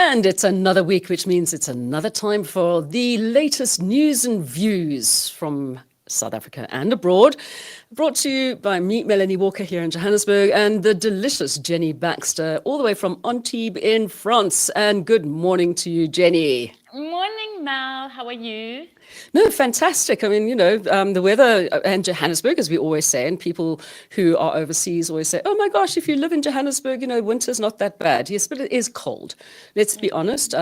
And it's another week, which means it's another time for the latest news and views from South Africa and abroad. Brought to you by me, Melanie Walker, here in Johannesburg, and the delicious Jenny Baxter, all the way from Antibes in France. And good morning to you, Jenny. Morning, Mel. How are you? No, fantastic. I mean, the weather in Johannesburg, as we always say, and people who are overseas always say, oh my gosh, if you live in Johannesburg, winter's not that bad. Yes, but it is cold. Let's be honest.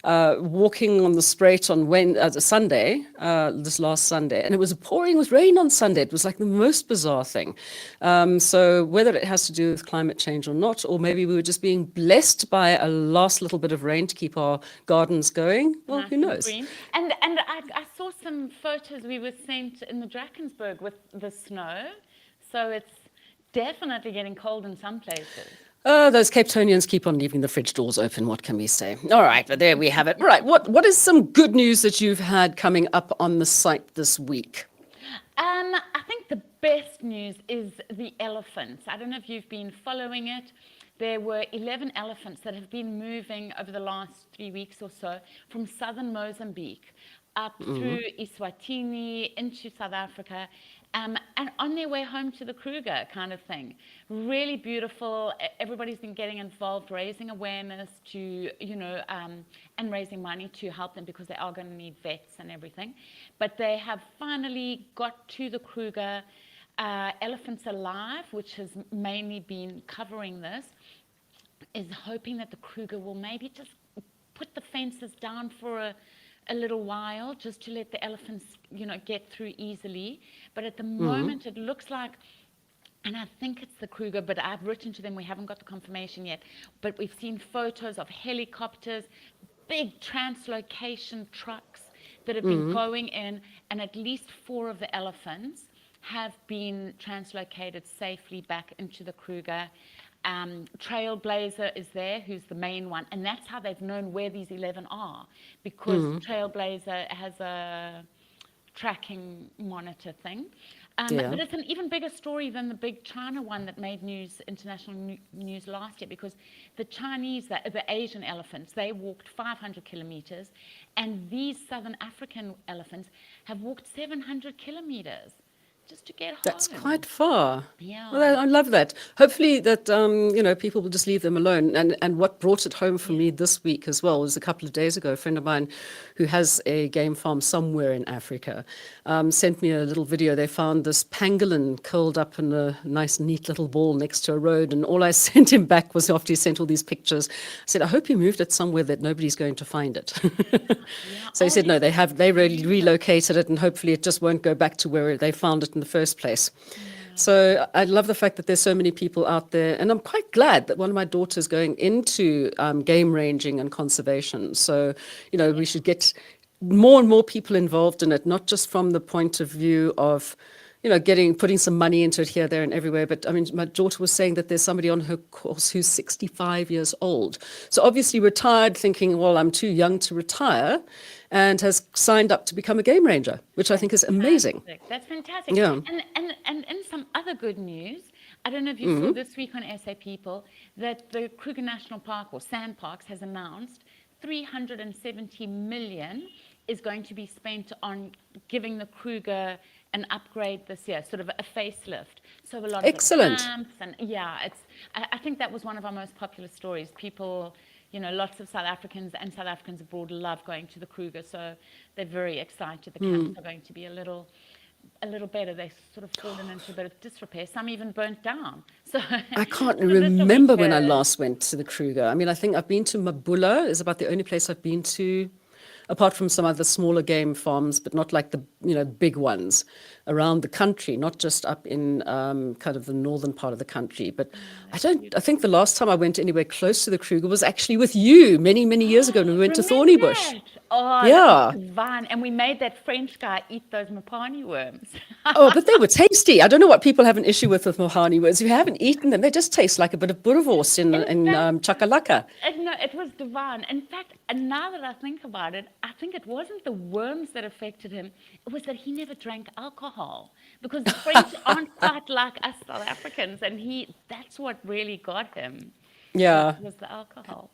Walking on the straight on Sunday, this last Sunday, and it was pouring with rain on Sunday. It was like the most bizarre thing. So whether it has to do with climate change or not, or maybe we were just being blessed by a last little bit of rain to keep our gardens going, well, Nice who and knows? green. And I saw some photos we were sent in the Drakensberg with the snow. So it's definitely getting cold in some places. Those Cape Townians keep on leaving the fridge doors open. What can we say? All right, but there we have it. Right, what is some good news that you've had coming up on the site this week? I think the best news is the elephants. I don't know if you've been following it. There were 11 elephants that have been moving over the last 3 weeks or so from southern Mozambique up through Eswatini into South Africa, and on their way home to the Kruger kind of thing. Really beautiful. Everybody's been getting involved, raising awareness to, and raising money to help them because they are going to need vets and everything. But they have finally got to the Kruger. Elephants Alive, which has mainly been covering this, is hoping that the Kruger will maybe just put the fences down for a little while, just to let the elephants, get through easily. But at the moment, it looks like, and I think it's the Kruger, but I've written to them, we haven't got the confirmation yet, but we've seen photos of helicopters, big translocation trucks that have been going in, and at least 4 of the elephants have been translocated safely back into the Kruger. Trailblazer is there, who's the main one, and that's how they've known where these 11 are, because Trailblazer has a tracking monitor thing. But it's an even bigger story than the big China one that made international news last year, because the Chinese, the Asian elephants, they walked 500 kilometers, and these Southern African elephants have walked 700 kilometers. Just to get home. That's quite far. Yeah. Well, I love that. Hopefully that, people will just leave them alone. And what brought it home for me this week as well was a couple of days ago, a friend of mine who has a game farm somewhere in Africa sent me a little video. They found this pangolin curled up in a nice, neat little ball next to a road. And all I sent him back was, after he sent all these pictures, I said, I hope you moved it somewhere that nobody's going to find it. So he said, no, they really relocated it, and hopefully it just won't go back to where they found it in the first place. So I love the fact that there's so many people out there, and I'm quite glad that one of my daughters going into game ranging and conservation. So, we should get more and more people involved in it, not just from the point of view of, putting some money into it here, there, and everywhere. But I mean, my daughter was saying that there's somebody on her course who's 65 years old. So obviously retired, thinking, well, I'm too young to retire, and has signed up to become a game ranger, which I think is amazing. That's fantastic. Yeah. And in some other good news, I don't know if you saw this week on SAPeople that the Kruger National Park, or Sandparks, has announced 370 million is going to be spent on giving the Kruger an upgrade this year, sort of a facelift. So a lot Excellent. of ramps, and I think that was one of our most popular stories. People, lots of South Africans and South Africans abroad love going to the Kruger, so they're very excited. The camps are going to be a little better. They've sort of fallen into a bit of disrepair. Some even burnt down. So I can't remember when I last went to the Kruger. I mean, I think I've been to Mabula, is about the only place I've been to, apart from some other smaller game farms, but not like the big ones around the country, not just up in kind of the northern part of the country. But I think the last time I went anywhere close to the Kruger was actually with you many years ago when we went to Thorny Bush. Oh, yeah. That was divine. And we made that French guy eat those Mopani worms. Oh, but they were tasty. I don't know what people have an issue with Mohani worms. If you haven't eaten them, they just taste like a bit of boerewors in chakalaka. No, it was divine. In fact, and now that I think about it, I think it wasn't the worms that affected him. It was that he never drank alcohol, because the French aren't quite like us South Africans, and that's what really got him. Yeah. Was the alcohol.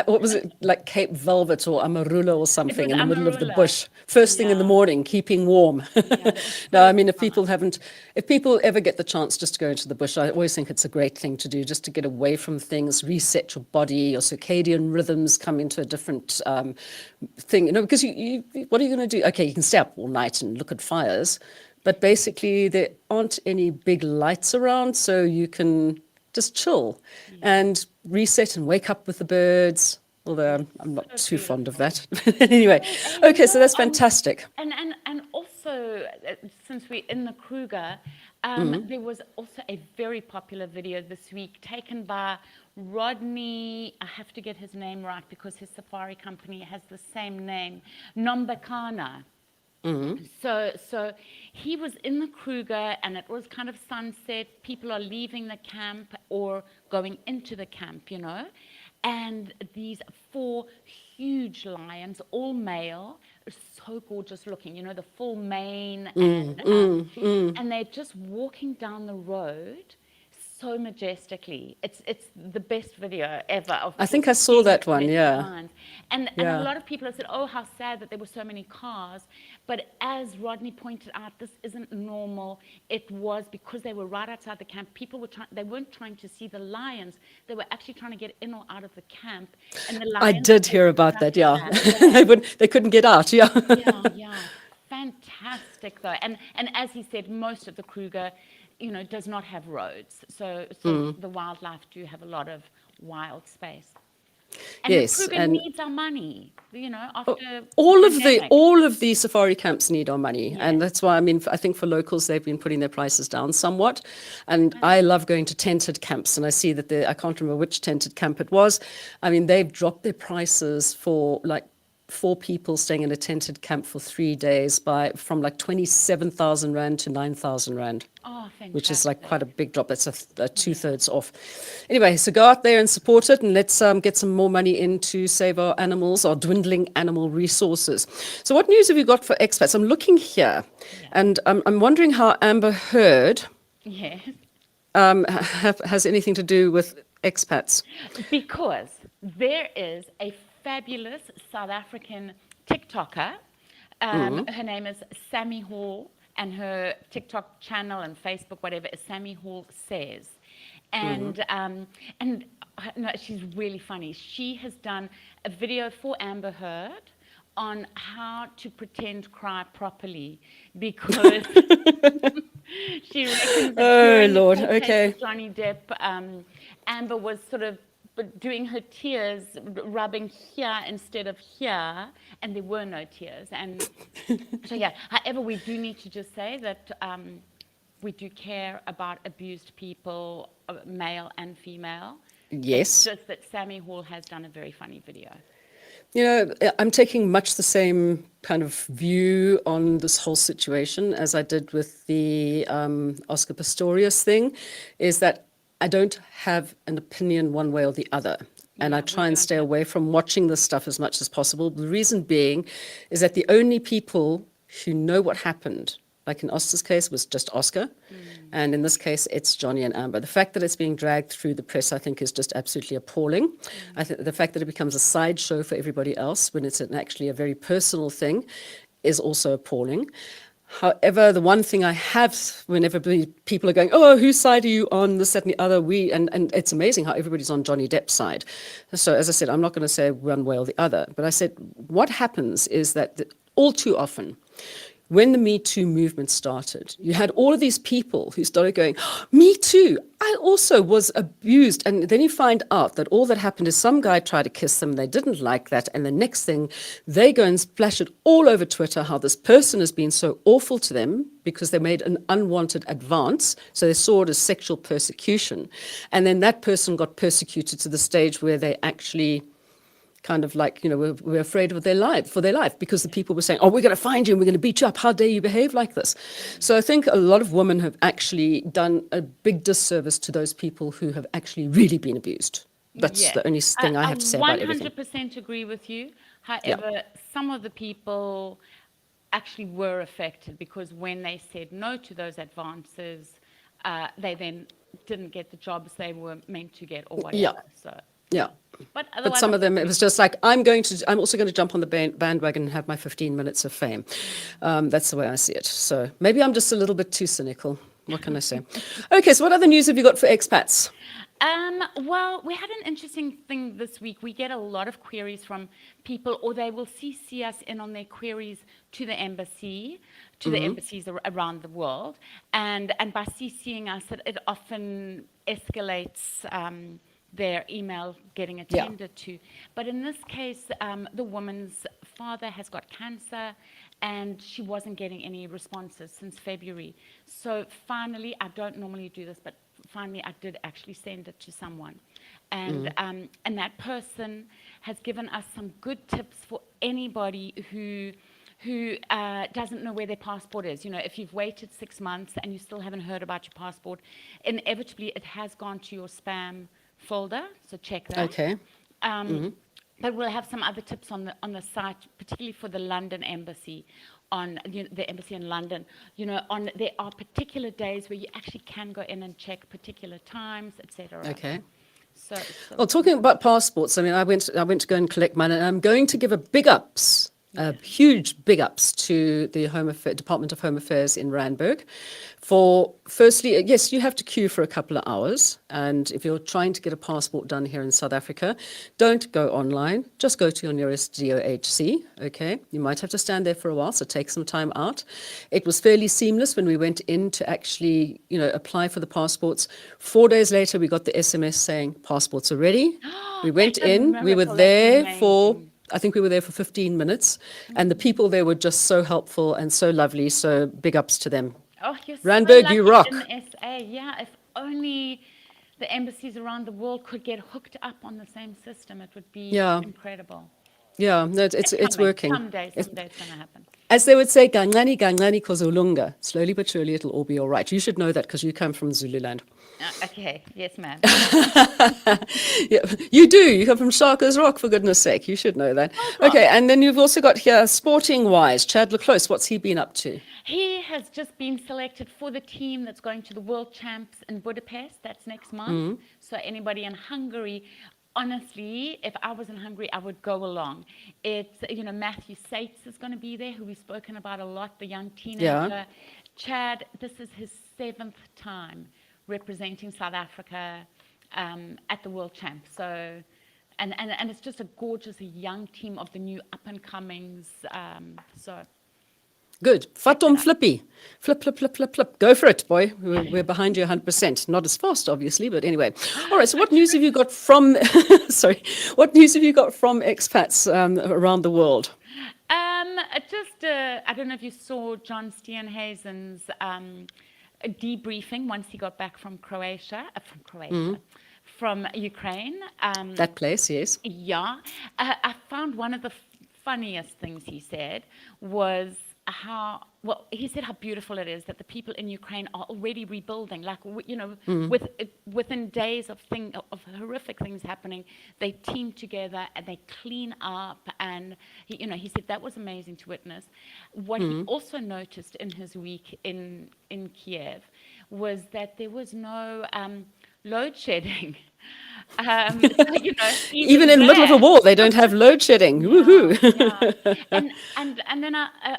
what was it, like Cape Velvet or Amarula or something was in the middle of the Amarula. bush, first thing in the Yeah. morning, keeping warm. That was No, so I mean, fun. if people ever get the chance just to go into the bush, I always think it's a great thing to do, just to get away from things, reset your body, your circadian rhythms come into a different thing, because what are you going to do? Okay, you can stay up all night and look at fires, but basically there aren't any big lights around, so you can just chill and reset and wake up with the birds. Although I'm not So too fond of beautiful. that. Anyway, okay, so that's fantastic. And also, since we're in the Kruger, there was also a very popular video this week taken by Rodney. I have to get his name right because his safari company has the same name, Nombakana. So he was in the Kruger, and it was kind of sunset. People are leaving the camp or going into the camp, and these 4 huge lions, all male, are so gorgeous looking, the full mane, and they're just walking down the road so majestically. It's the best video ever of I think I saw seeing that one, majestic yeah. lions. And Yeah. a lot of people have said, oh, how sad that there were so many cars. But as Rodney pointed out, this isn't normal. It was because they were right outside the camp. People were they weren't trying to see the lions. They were actually trying to get in or out of the camp. And the I lions did were hear about that, yeah. yeah. They couldn't get out, yeah. Yeah. Fantastic, though. And as he said, most of the Kruger, does not have roads. So the wildlife do have a lot of wild space. And Yes, the Kruger and needs our money, after all of pandemic. the safari camps need our money, and that's why, I mean, I think for locals they've been putting their prices down somewhat, and I love going to tented camps, and I see that I can't remember which tented camp it was. I mean, they've dropped their prices for like 4 people staying in a tented camp for 3 days from like 27,000 rand to 9,000 rand. Oh, fantastic. Which is like quite a big drop. That's a 2/3 off. Anyway, so go out there and support it, and let's get some more money in to save our animals, our dwindling animal resources. So what news have you got for expats? I'm looking here, and I'm wondering how Amber Heard Yes. has anything to do with expats. Because there is a fabulous South African TikToker. Her name is Sami Hall, and her TikTok channel and Facebook, whatever, is Sami Hall Says. And no, she's really funny. She has done a video for Amber Heard on how to pretend cry properly, because she reckons that during the Lord, court case okay. with Johnny Depp, Amber was sort of doing her tears, rubbing here instead of here, and there were no tears. And so, yeah, however, we do need to just say that we do care about abused people, male and female. Yes. It's just that Sami Hall has done a very funny video. I'm taking much the same kind of view on this whole situation as I did with the Oscar Pistorius thing, is that I don't have an opinion one way or the other. And I try and stay away from watching this stuff as much as possible. The reason being is that the only people who know what happened, like in Oscar's case, was just Oscar. And in this case, it's Johnny and Amber. The fact that it's being dragged through the press, I think, is just absolutely appalling. I think the fact that it becomes a sideshow for everybody else when it's actually a very personal thing is also appalling. However, the one thing I have, whenever people are going, oh, whose side are you on, this, that, and the other, and it's amazing how everybody's on Johnny Depp's side. So as I said, I'm not going to say one way or the other, but I said what happens is that all too often, when the Me Too movement started, you had all of these people who started going, me too, I also was abused. And then you find out that all that happened is some guy tried to kiss them, they didn't like that, and the next thing, they go and splash it all over Twitter, how this person has been so awful to them because they made an unwanted advance, so they saw it as sexual persecution. And then that person got persecuted to the stage where they actually kind of like, we're afraid of for their life, because the people were saying, oh, we're going to find you and we're going to beat you up. How dare you behave like this? So I think a lot of women have actually done a big disservice to those people who have actually really been abused. That's the only thing I have to say about everything. 100% agree with you. However, some of the people actually were affected because when they said no to those advances, they then didn't get the jobs they were meant to get or whatever. Yeah. So. Yeah. But But otherwise, some of them, it was just like, I'm also going to jump on the bandwagon and have my 15 minutes of fame. That's the way I see it. So maybe I'm just a little bit too cynical. What can I say? Okay, so what other news have you got for expats? Well, we had an interesting thing this week. We get a lot of queries from people, or they will CC us in on their queries to the embassy, to the embassies around the world. And by CCing us, it often escalates their email getting attended to. But in this case, the woman's father has got cancer, and she wasn't getting any responses since February. So finally, I don't normally do this, but finally I did actually send it to someone. And that person has given us some good tips for anybody who doesn't know where their passport is. You know, if you've waited 6 months and you still haven't heard about your passport, inevitably it has gone to your spam folder, so check that. Okay. But we'll have some other tips on the site, particularly for the London embassy, on the embassy in London. You know, there are particular days where you actually can go in and check particular times, etc. Okay. So Well, talking about passports, I mean, I went to go and collect mine, and I'm going to give a huge big ups to the Department of Home Affairs in Randburg for, firstly, yes, you have to queue for a couple of hours. And if you're trying to get a passport done here in South Africa, don't go online. Just go to your nearest DOHC, okay? You might have to stand there for a while, so take some time out. It was fairly seamless when we went in to actually, apply for the passports. 4 days later, we got the SMS saying passports are ready. We went That's a in, we were miracle. That's there for... amazing. I think we were there for 15 minutes, and the people there were just so helpful and so lovely. So big ups to them. Oh, you're Randburg, so lucky you rock. in SA. Yeah, if only the embassies around the world could get hooked up on the same system, it would be incredible. Yeah, no, it's coming. working. Someday it's going to happen. As they would say, gangani kozolunga. Slowly but surely it'll all be all right. You should know that because you come from Zululand. Okay, yes, ma'am. Yeah, you do. You come from Sharkers Rock, for goodness sake. You should know that. Okay, and then you've also got here, sporting-wise, Chad le Clos. What's he been up to? He has just been selected for the team that's going to the World Champs in Budapest. That's next month. So anybody in Hungary, honestly, if I was in Hungary, I would go along. It's, Matthew Sates is going to be there, who we've spoken about a lot, the young teenager. Yeah. Chad, this is his 7th time representing South Africa at the World Champs. So, and it's just a gorgeous young team of the new up-and-comings. So... Good. Fatom Flippy. Flip. Go for it, boy. We're behind you 100%. Not as fast, obviously, but anyway. All right, so what news have you got from, what news have you got from expats around the world? I don't know if you saw John Steenhuisen's debriefing once he got back from from Ukraine. That place, yes. Yeah. I found one of the funniest things he said was he said how beautiful it is that the people in Ukraine are already rebuilding. Like, within days of horrific things happening, they team together and they clean up. And he said that was amazing to witness. What he also noticed in his week in Kiev was that there was no load shedding. Even in the middle of a war, they don't have load shedding. Woohoo! And then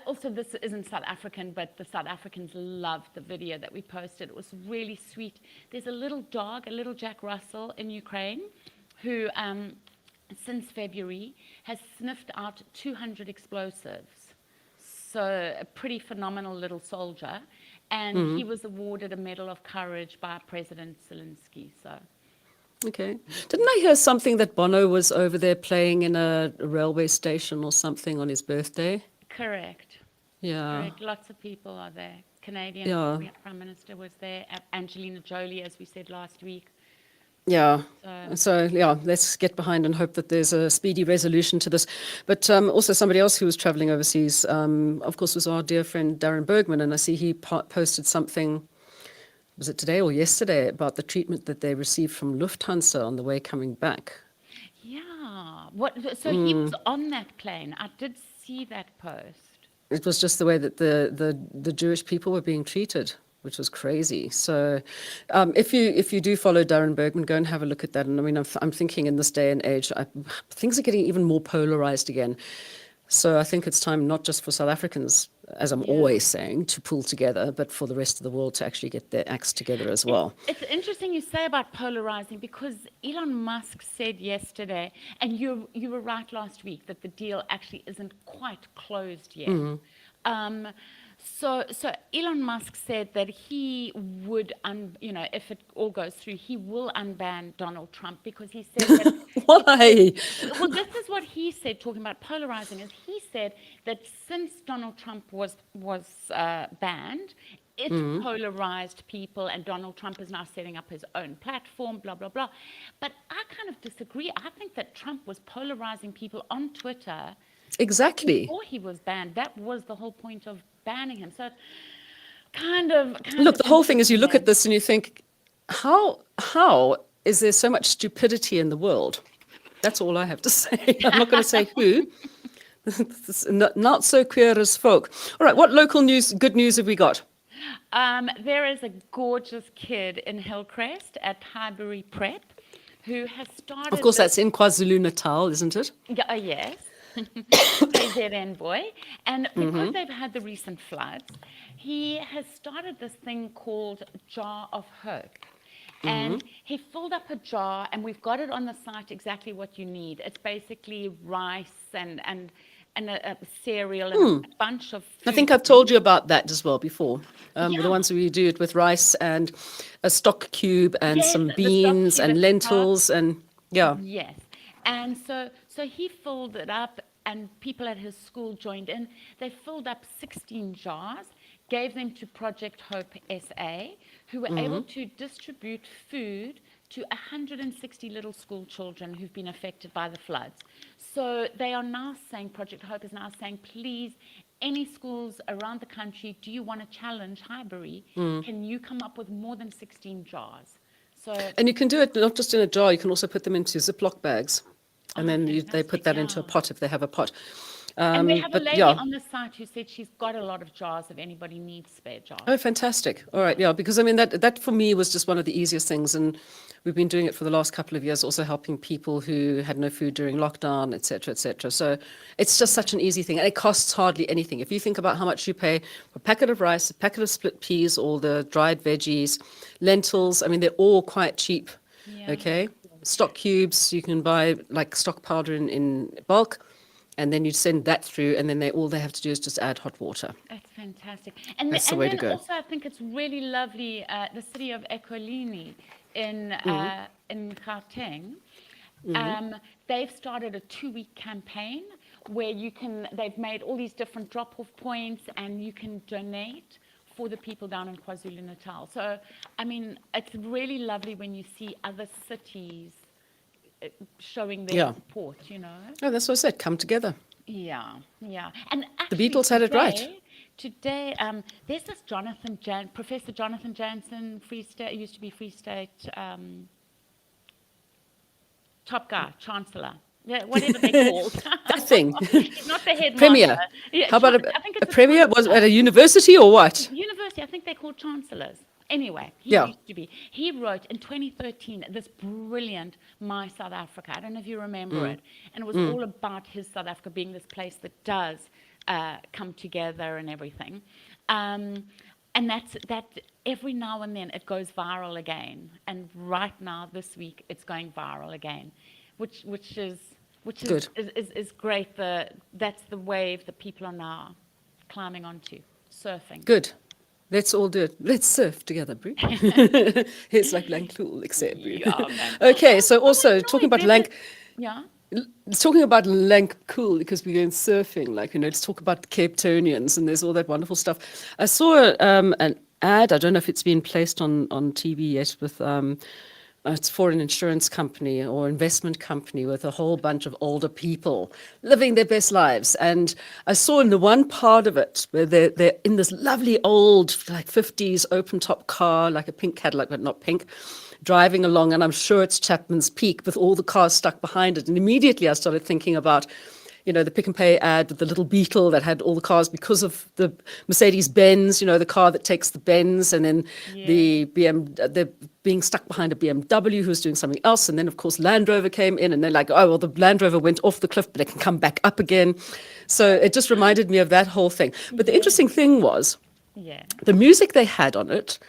also, this isn't South African, but the South Africans loved the video that we posted. It was really sweet. There's a little dog, a little Jack Russell in Ukraine, who since February has sniffed out 200 explosives. So a pretty phenomenal little soldier, and he was awarded a Medal of Courage by President Zelensky. So. Okay. Didn't I hear something that Bono was over there playing in a railway station or something on his birthday? Correct. Yeah. Correct. Lots of people are there. Canadian Prime Minister was there. Angelina Jolie, as we said last week. Yeah. So, let's get behind and hope that there's a speedy resolution to this. But also somebody else who was traveling overseas, of course, was our dear friend Darren Bergman. And I see he posted something, was it today or yesterday, about the treatment that they received from Lufthansa on the way coming back. Yeah. So he was on that plane. I did see that post. It was just the way that the Jewish people were being treated. which was crazy. So if you do follow Darren Bergman, go and have a look at that. And I mean, I'm thinking in this day and age, things are getting even more polarized again. So I think it's time not just for South Africans, as I'm always saying, to pull together, but for the rest of the world to actually get their acts together as well. It's interesting you say about polarizing, because Elon Musk said yesterday, and you were right last week, that the deal actually isn't quite closed yet. So Elon Musk said that he would, if it all goes through, he will unban Donald Trump, because he said that... Why? Well, this is what he said, talking about polarizing, is he said that since Donald Trump was banned, it polarized people, and Donald Trump is now setting up his own platform, blah, blah, blah. But I kind of disagree. I think that Trump was polarizing people on Twitter Exactly. before he was banned. That was the whole point of banning him. So kind of Look, the whole thing is, you look at this and you think, how is there so much stupidity in the world? That's all I have to say. I'm not going to say who. Not so queer as folk. All right, what local news, good news have we got? There is a gorgeous kid in Hillcrest at Highbury Prep who has started... Of course, that's in KwaZulu-Natal, isn't it? Yeah, yes. KZN boy. And because they've had the recent floods, he has started this thing called Jar of Hope. And he filled up a jar, and we've got it on the site exactly what you need. It's basically rice and a cereal and a bunch of food. I think I've told you about that as well before. The ones where you do it with rice and a stock cube and some beans and lentils and Yes. And so he filled it up, and people at his school joined in. They filled up 16 jars, gave them to Project Hope SA, who were able to distribute food to 160 little school children who've been affected by the floods. So they are now saying, Project Hope is now saying, please, any schools around the country, do you want to challenge Highbury? Can you come up with more than 16 jars? And you can do it not just in a jar, you can also put them into Ziploc bags. And then they put that into a pot if they have a pot. And we have a lady on the site who said she's got a lot of jars if anybody needs spare jars. Oh, fantastic. All right, because I mean, that for me was just one of the easiest things. And we've been doing it for the last couple of years, also helping people who had no food during lockdown, et cetera, et cetera. So it's just such an easy thing. And it costs hardly anything. If you think about how much you pay for a packet of rice, a packet of split peas, all the dried veggies, lentils, I mean, they're all quite cheap, okay? Stock cubes, you can buy like stock powder in bulk. And then you send that through, and then all they have to do is just add hot water. That's fantastic. And that's the way to go. Also, I think it's really lovely, the city of Ekurhuleni in Gauteng, they've started a 2-week campaign where they've made all these different drop-off points, and you can donate for the people down in KwaZulu-Natal. So, I mean, it's really lovely when you see other cities showing their support, Oh, that's what I said. Come together. Yeah. And actually, the Beatles had it right. Today, there's this Professor Jonathan Jansen, used to be Free State top guy, Chancellor. Yeah, whatever they called. That thing. He's not the headmaster. Premier. Yeah, how about a premier? Was at a university or what? University. I think they're called chancellors. Anyway, he used to be. He wrote in 2013 this brilliant My South Africa. I don't know if you remember it. And it was all about his South Africa being this place that does come together and everything. And that every now and then it goes viral again. And right now, this week, it's going viral again, which is good. Is great. That's the wave that people are now climbing onto, surfing. Good. Let's all do it. Let's surf together, Brie. It's like Lancool, except Brie. Okay, so also talking about talking about Lancool, because we're going surfing, let's talk about the Cape Townians, and there's all that wonderful stuff. I saw an ad, I don't know if it's been placed on TV yet, with it's for an insurance company or investment company with a whole bunch of older people living their best lives. And I saw in the one part of it where they're in this lovely old, 50s open top car, like a pink Cadillac, but not pink, driving along. And I'm sure it's Chapman's Peak with all the cars stuck behind it. And immediately I started thinking about, the Pick and Pay ad with the little beetle that had all the cars because of the Mercedes-Benz, the car that takes the Benz, and then the they're being stuck behind a BMW who's doing something else. And then, of course, Land Rover came in and they're like, oh, well, the Land Rover went off the cliff, but it can come back up again. So it just reminded me of that whole thing. But the interesting thing was the music they had on it.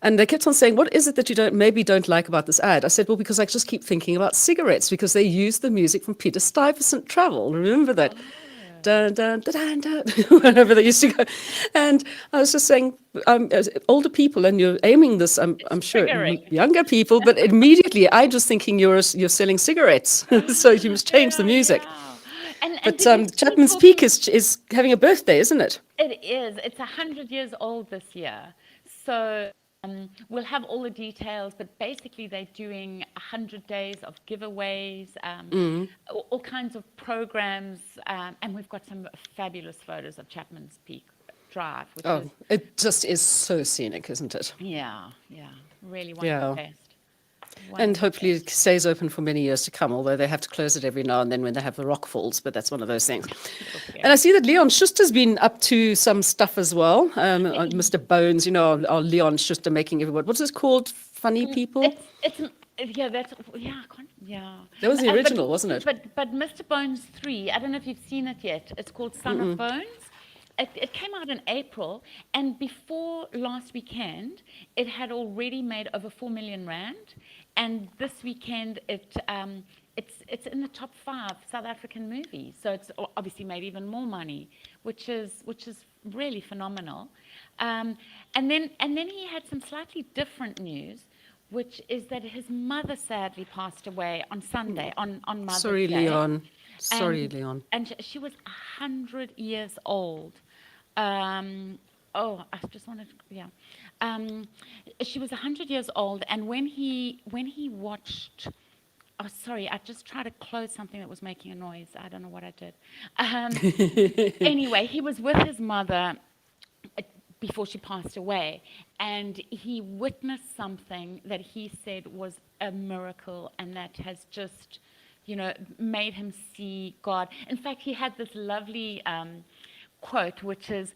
And they kept on saying, what is it that you maybe don't like about this ad? I said, well, because I just keep thinking about cigarettes, because they used the music from Peter Stuyvesant Travel. Remember that? Dun, dun, dun, dun, dun, wherever they used to go. And I was just saying, as older people, and you're aiming this, I'm sure, at younger people, but immediately I just thinking you're selling cigarettes. So you must change the music. But Chapman's Peak is having a birthday, isn't it? It is. It's 100 years old this year. So we'll have all the details, but basically they're doing 100 days of giveaways, all kinds of programs, and we've got some fabulous photos of Chapman's Peak Drive. It just is so scenic, isn't it? Yeah, really one of the best. And hopefully it stays open for many years to come, although they have to close it every now and then when they have the rock falls, but that's one of those things. And I see that Leon Schuster's been up to some stuff as well. Mr. Bones, our Leon Schuster making everyone, what's this called? Funny people? That was the original, wasn't it? But Mr. Bones 3, I don't know if you've seen it yet. It's called Son of Bones. It came out in April, and before last weekend, it had already made over 4 million rand. And this weekend, it's in the top 5 South African movies. So it's obviously made even more money, which is really phenomenal. And then he had some slightly different news, which is that his mother sadly passed away on Sunday, on Mother's Day. Sorry, Leon. Leon. And she was 100 years old. I just wanted, she was 100 years old, and when he watched, I just tried to close something that was making a noise. I don't know what I did. Anyway, he was with his mother before she passed away, and he witnessed something that he said was a miracle, and that has just, made him see God. In fact, he had this lovely quote, which is,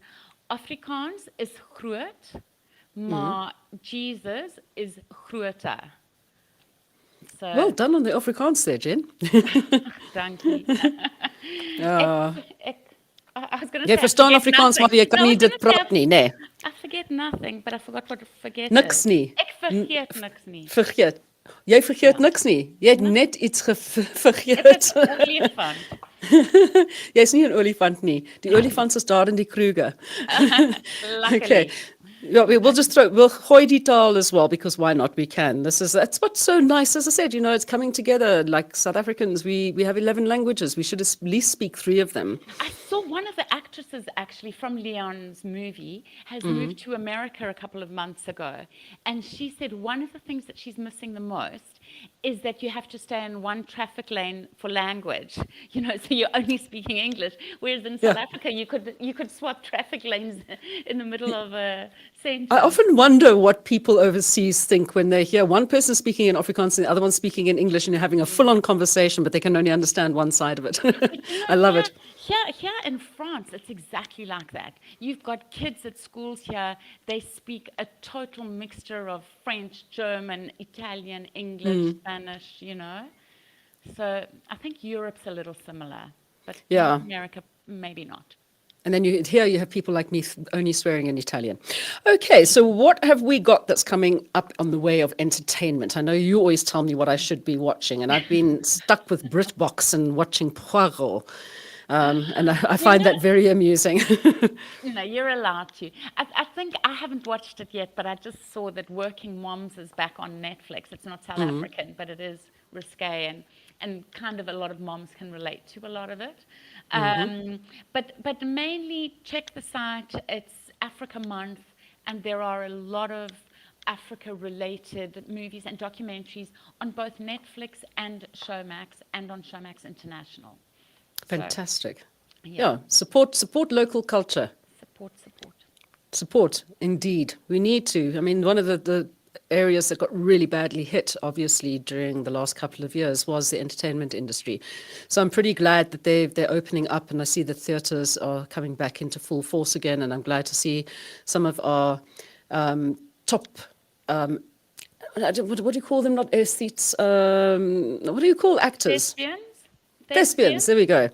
Afrikaans is groot, maar Jesus is groter. So, well done on the Afrikaans there, Jen. Thank you. I was going to say, verstaan Afrikaans, maar jy kan nie dit praat nie, nee. I forget nothing, but I forgot what to forget. Niks nie. Ek vergeet niks nie. Vergeet. Jy vergeet niks nie. Jy het net iets vergeet. Ek het 'n olifant. Jy's nie 'n olifant nie. Die olifant is daar in die Kruger. Okay. Yeah, we'll gooi die taal as well, because why not? We can. That's what's so nice. As I said, it's coming together. Like South Africans, we have 11 languages. We should at least speak 3 of them. I saw one of the actresses actually from Leon's movie has moved to America a couple of months ago, and she said one of the things that she's missing the most is that you have to stay in one traffic lane for language, so you're only speaking English, whereas in South Africa you could swap traffic lanes in the middle of a sentence. I often wonder what people overseas think when they hear one person speaking in Afrikaans and the other one speaking in English, and you're having a full-on conversation, but they can only understand one side of it. I love it. Here in France, it's exactly like that. You've got kids at schools here, they speak a total mixture of French, German, Italian, English, Spanish, So I think Europe's a little similar, but America, maybe not. And then here you have people like me only swearing in Italian. Okay, so what have we got that's coming up on the way of entertainment? I know you always tell me what I should be watching, and I've been stuck with BritBox and watching Poirot. And I find that very amusing. You're allowed to. I think I haven't watched it yet, but I just saw that Working Moms is back on Netflix. It's not South African, but it is risque, and kind of a lot of moms can relate to a lot of it. But mainly check the site. It's Africa Month, and there are a lot of Africa-related movies and documentaries on both Netflix and Showmax, and on Showmax International. Fantastic. So, support local culture. Support. Support, indeed. We need to. I mean, one of the areas that got really badly hit, obviously, during the last couple of years was the entertainment industry. So I'm pretty glad that they're opening up, and I see that theatres are coming back into full force again, and I'm glad to see some of our top, what do you call them? Not aesthetes. What do you call actors? Thespians, there we go.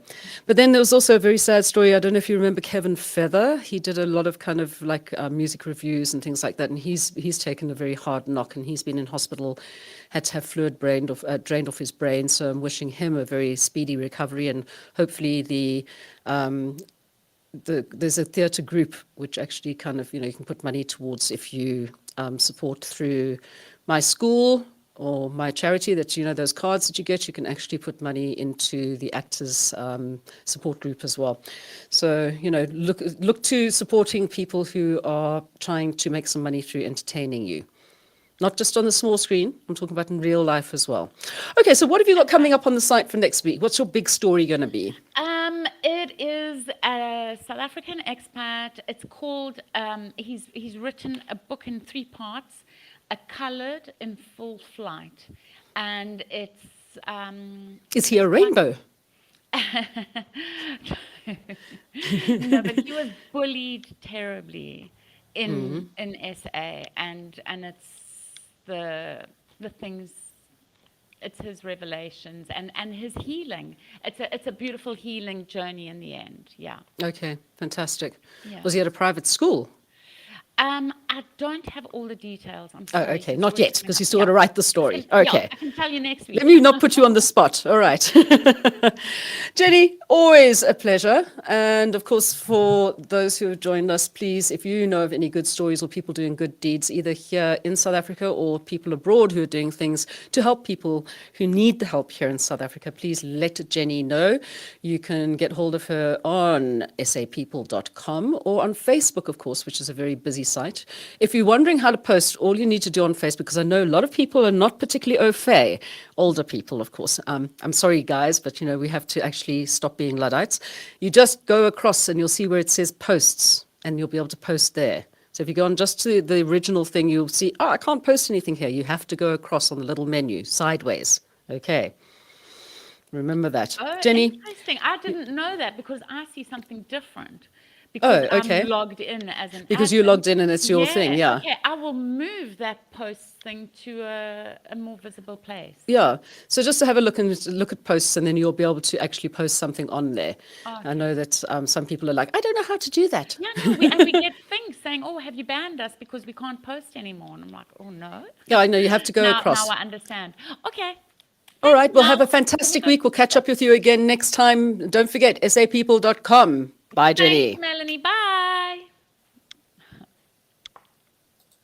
But then there was also a very sad story. I don't know if you remember Kevin Feather. He did a lot of kind of like music reviews and things like that. And he's taken a very hard knock, and he's been in hospital, had to have fluid drained off his brain. So I'm wishing him a very speedy recovery, and hopefully there's a theatre group which actually kind of, you can put money towards if you support through my school or my charity, that, those cards that you get, you can actually put money into the actors support group as well. So, look to supporting people who are trying to make some money through entertaining you. Not just on the small screen, I'm talking about in real life as well. Okay, so what have you got coming up on the site for next week? What's your big story going to be? It is a South African expat. It's called, he's written a book in 3 parts, A Coloured in Full Flight. And it's... Is he a rainbow? No, but he was bullied terribly in SA, and it's the things, it's his revelations and his healing. It's a beautiful healing journey in the end. Yeah. Okay, fantastic. Yeah. Was he at a private school? I don't have all the details. I'm sorry. Oh, okay, not yet, because you still got to write the story. Okay. Yeah, I can tell you next week. Let me not put you on the spot. All right. Jenny, always a pleasure. And of course, for those who have joined us, please, if you know of any good stories or people doing good deeds, either here in South Africa or people abroad who are doing things to help people who need the help here in South Africa, please let Jenny know. You can get hold of her on SAPeople.com or on Facebook, of course, which is a very busy site. If you're wondering how to post, all you need to do on Facebook, because I know a lot of people are not particularly au fait, older people, of course. I'm sorry, guys, but we have to actually stop being Luddites. You just go across and you'll see where it says posts, and you'll be able to post there. So if you go on just to the original thing, you'll see, I can't post anything here. You have to go across on the little menu, sideways. Okay. Remember that. Oh, Jenny? Interesting. I didn't know that, because I see something different. Because okay. I'm logged in as an Because admin. you logged in and it's your thing, yeah. Okay, I will move that post thing to a more visible place. Yeah, so just to have a look at posts, and then you'll be able to actually post something on there. Okay. I know that some people are like, I don't know how to do that. Yeah, no, we get things saying, oh, have you banned us because we can't post anymore? And I'm like, oh, no. Yeah, I know, you have to go across. Now I understand. Okay. All right, we'll have a fantastic week. We'll catch up with you again next time. Don't forget, sapeople.com. Bye, Jenny. Thanks, Melanie. Bye.